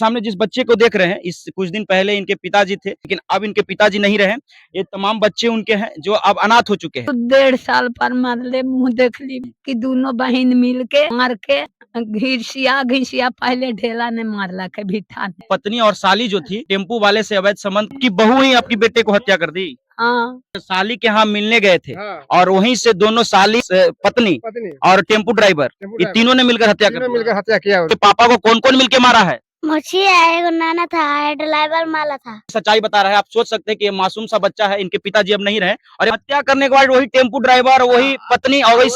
सामने जिस बच्चे को देख रहे हैं, इस कुछ दिन पहले इनके पिताजी थे, लेकिन अब इनके पिताजी नहीं रहे। ये तमाम बच्चे उनके हैं जो अब अनाथ हो चुके हैं। 1.5 साल पर मारले मुंह देख ली कि दोनों बहन मिल के मार के घिसिया घिसिया पहले ढेला ने मारला के भिट्ठा ने। पत्नी और साली जो थी टेम्पू वाले से अवैध संबंध की बहू ही आपकी बेटे को हत्या कर दी। हाँ, साली के यहाँ मिलने गए थे हाँ। और वहीं से दोनों साली पत्नी और टेम्पू ड्राइवर ये तीनों ने मिलकर हत्या कर दी। हत्या किया। तो पापा को कौन कौन मिलके मारा है? मुझे एगो नाना था, ड्राइवर माला था। सच्चाई बता रहा है। आप सोच सकते हैं कि ये मासूम सा बच्चा है, इनके पिताजी अब नहीं रहे और हत्या करने के बाद वही टेम्पू ड्राइवर, वही पत्नी और वही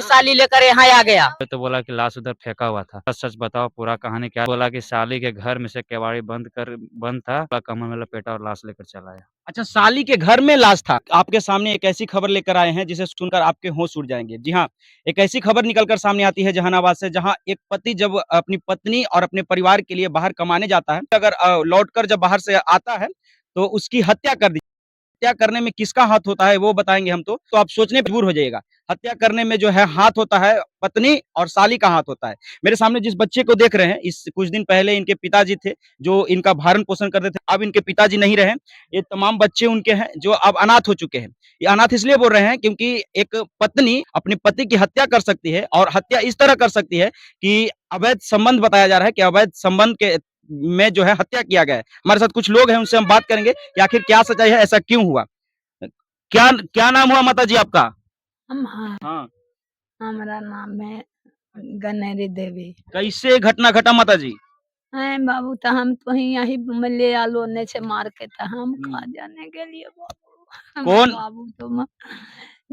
साली लेकर यहाँ आ गया। तो बोला कि लाश उधर फेंका हुआ था। सच सच बताओ पूरा कहानी क्या? बोला कि साली के घर में से केवाड़ी बंद था, कमर में लपेटा और लाश लेकर चला आया। अच्छा, साली के घर में लाश था। आपके सामने एक ऐसी खबर लेकर आए हैं जिसे सुनकर आपके होश उड़ जाएंगे। जी हाँ, एक ऐसी खबर निकलकर सामने आती है जहानाबाद से, जहां एक पति जब अपनी पत्नी और अपने परिवार के लिए बाहर कमाने जाता है, अगर लौटकर जब बाहर से आता है तो उसकी हत्या कर दी। हत्या करने में किसका हाथ होता है वो बताएंगे हम तो आप सोचने पर मजबूर हो जाइएगा। हत्या करने में जो है हाथ होता है पत्नी और साली का हाथ होता है। मेरे सामने जिस बच्चे को देख रहे हैं, इस कुछ दिन पहले इनके पिताजी थे जो इनका भरण पोषण करते थे, अब इनके पिताजी नहीं रहे। ये तमाम बच्चे उनके हैं जो अब अनाथ हो चुके हैं। ये अनाथ इसलिए बोल रहे हैं क्योंकि एक पत्नी अपने पति की हत्या कर सकती है और हत्या इस तरह कर सकती है कि अवैध संबंध बताया जा रहा है कि अवैध संबंध के में जो है हत्या किया गया है। हमारे साथ कुछ लोग हैं, उनसे हम बात करेंगे कि आखिर क्या सच्चाई है, ऐसा क्यों हुआ। क्या क्या नाम हुआ माता जी आपका? हाँ, हमारा नाम है गनेरी देवी। कैसे घटना घटा माता जी? है बाबू, तो हम तो यही ले आलो ने से मार के तो हम खा जाने के लिए बाबू। कौन? बाबू तो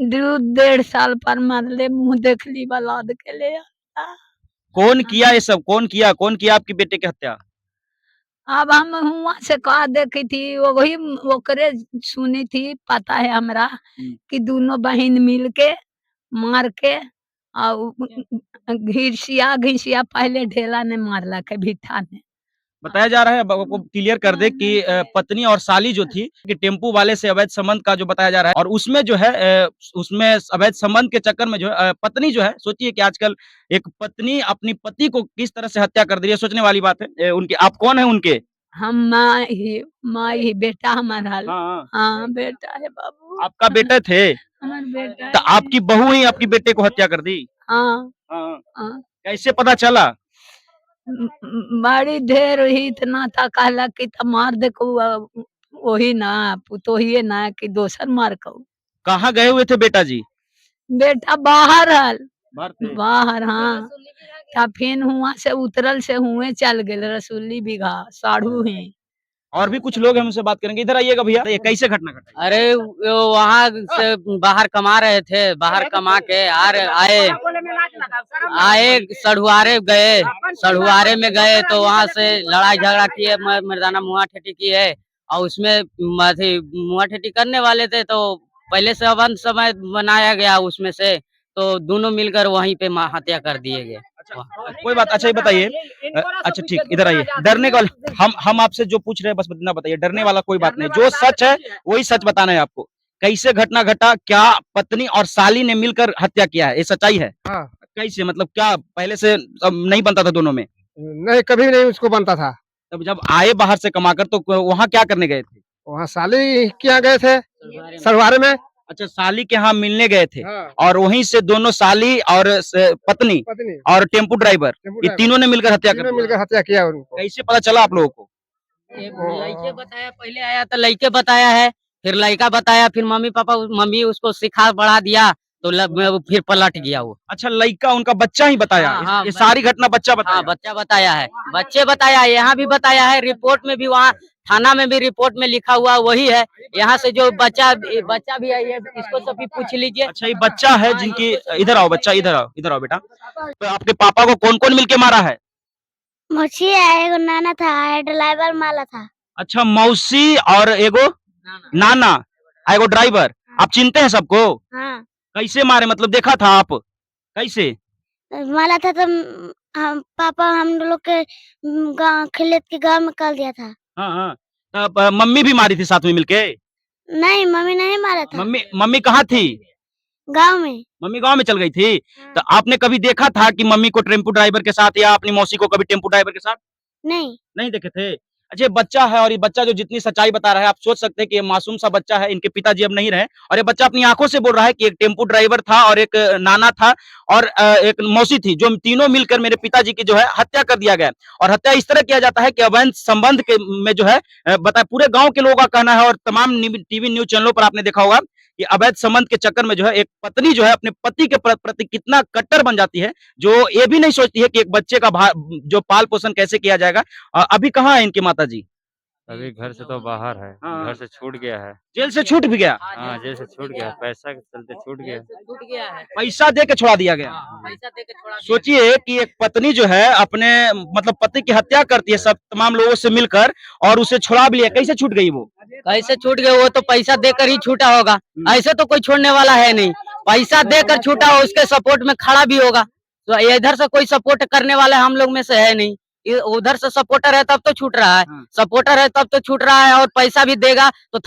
1.5 साल पर मारले मुंह देख ली बलाद के ले आता। कौन किया ये सब? कौन किया आपकी बेटे की हत्या? अब हम हुआ से कहा देखी थी, वही ओकरे सुनी थी, पता है हमरा कि दोनों बहन मिल के मार के घिसिया घिसिया पहले ढेला ने मारला के भिट्ठा ने। बताया जा रहा है, आपको क्लियर कर दे कि पत्नी और साली जो थी कि टेम्पू वाले से अवैध संबंध का जो बताया जा रहा है और उसमें जो है उसमें अवैध संबंध के चक्कर में जो है पत्नी जो है, सोचिए कि आजकल एक पत्नी अपनी पति को किस तरह से हत्या कर दी है, सोचने वाली बात है। उनके आप कौन है उनके? हम माँ ही बेटा हमारा। हाँ, हाँ बेटा है बाबू। आपका बेटे थे हमारा बेटा तो आपकी बहू ही आपकी बेटे को हत्या कर दी। हाँ, हाँ, हाँ। कैसे पता चला? बड़ी ढेर ही इतना था, कहला कि मार देखो वही ना पुतोहिए ना कि दोसर मार कहू। कहाँ गए हुए थे बेटा जी? बेटा बाहर हल थे? बाहर। हाँ, था फिर हुआ से उतरल से हुए चल गए रसूली बिघा साढ़ू ही। और भी कुछ लोग हैं, उनसे बात करेंगे। इधर आइएगा भैया, ये कैसे घटना घटी? अरे वहाँ से बाहर कमा रहे थे, बाहर कमा के आए सढ़ुआरे गए, सढ़ुआरे में गए तो वहाँ से लड़ाई झगड़ा किए, मर्दाना मुआ ठेठी की है और उसमें मुआ ठेठी करने वाले थे तो पहले से अबंध समय बनाया गया उसमें से, तो दोनों मिलकर वहीं पे हत्या कर दिए गए। कोई बात। अच्छा ये बताइए, अच्छा ठीक, इधर आइए। डरने का हम आपसे जो पूछ रहे हैं बस इतना बताइए, डरने वाला कोई बात नहीं, जो सच है वही सच बताना है आपको। कैसे घटना घटा? क्या पत्नी और साली ने मिलकर हत्या किया है, ये सच्चाई है? हाँ। कैसे, मतलब क्या पहले से नहीं बनता था दोनों में? नहीं, कभी नहीं उसको बनता था। तब जब आए बाहर से कमाकर तो वहाँ क्या करने गए थे? वहाँ साली के यहाँ गए थे, सलवारे में। अच्छा, साली के यहाँ मिलने गए थे। हाँ। और वहीं से दोनों साली और पत्नी और टेम्पू ड्राइवर ये तीनों ने मिलकर हत्या कर दी। मिलकर हत्या किया उनको। कैसे पता चला आप लोगों को? लड़के बताया, पहले आया तो लड़के बताया है, फिर लड़का बताया, फिर मम्मी उसको सिखा बढ़ा दिया तो फिर पलट गया वो। अच्छा, लड़का उनका बच्चा ही बताया? हाँ, ये सारी घटना बच्चा बताया? हाँ, बच्चा बताया है, बच्चे बताया है, यहाँ भी बताया है, रिपोर्ट में भी, वहाँ थाना में भी रिपोर्ट में लिखा हुआ वही है। यहाँ से जो बच्चा भी है, ये इसको सभी पूछ लीजिए। अच्छा, ये बच्चा है जिनकी, इधर आओ बच्चा, इधर आओ बेटा। तो आपके पापा को कौन कौन मिलके मारा है? मुझे एगो नाना था, ड्राइवर माला था। अच्छा, मौसी और एगो नाना, एगो ड्राइवर। आप चिनते हैं सबको? हाँ। कैसे मारे, मतलब देखा था आप कैसे? माला था तो हम पापा हम लोग के गाँव खेत के गाँव में कर दिया था। हाँ हाँ, तब मम्मी भी मारी थी साथ में मिलके? नहीं, मम्मी नहीं मारा था। मम्मी कहाँ थी? गाँव में। मम्मी गांव में चल गई थी। हाँ। तो आपने कभी देखा था कि मम्मी को टेम्पू ड्राइवर के साथ या अपनी मौसी को कभी टेम्पू ड्राइवर के साथ? नहीं। नहीं देखे थे। अच्छा, ये बच्चा है और ये बच्चा जो जितनी सच्चाई बता रहा है, आप सोच सकते हैं कि ये मासूम सा बच्चा है, इनके पिताजी अब नहीं रहे और ये बच्चा अपनी आंखों से बोल रहा है कि एक टेम्पू ड्राइवर था और एक नाना था और एक मौसी थी, जो तीनों मिलकर मेरे पिताजी की जो है हत्या कर दिया गया और हत्या इस तरह किया जाता है कि अवैध संबंध के में जो है बताए पूरे गांव के लोगों का कहना है और तमाम टीवी न्यूज चैनलों पर आपने देखा होगा कि अवैध संबंध के चक्कर में जो है एक पत्नी जो है अपने पति के प्रति कितना कट्टर बन जाती है, जो ये भी नहीं सोचती है कि एक बच्चे का जो पाल पोषण कैसे किया जाएगा। अभी कहाँ है इनकी माताजी? अभी घर से तो बाहर है, हाँ। घर से छूट गया है। जेल से छूट भी गया, हाँ, जेल से छूट गया, पैसा के चलते छूट गया। छूट गया है। पैसा दे के छोड़ा दिया गया। पैसा दे के छोड़ा दिया। सोचिए कि एक पत्नी जो है अपने मतलब पति की हत्या करती है सब तमाम लोगों से मिलकर और उसे छुड़ा भी लिया, कैसे छूट गई वो? कैसे छूट गए? वो तो पैसा देकर ही छूटा होगा, ऐसे तो कोई छोड़ने वाला है नहीं। पैसा देकर छूटा हो, उसके सपोर्ट में खड़ा भी होगा। तो इधर से कोई सपोर्ट करने वाला हम लोग में से है नहीं, उधर से सपोर्टर है तब तो छूट रहा है, सपोर्टर है तब तो छूट रहा है और पैसा भी देगा तो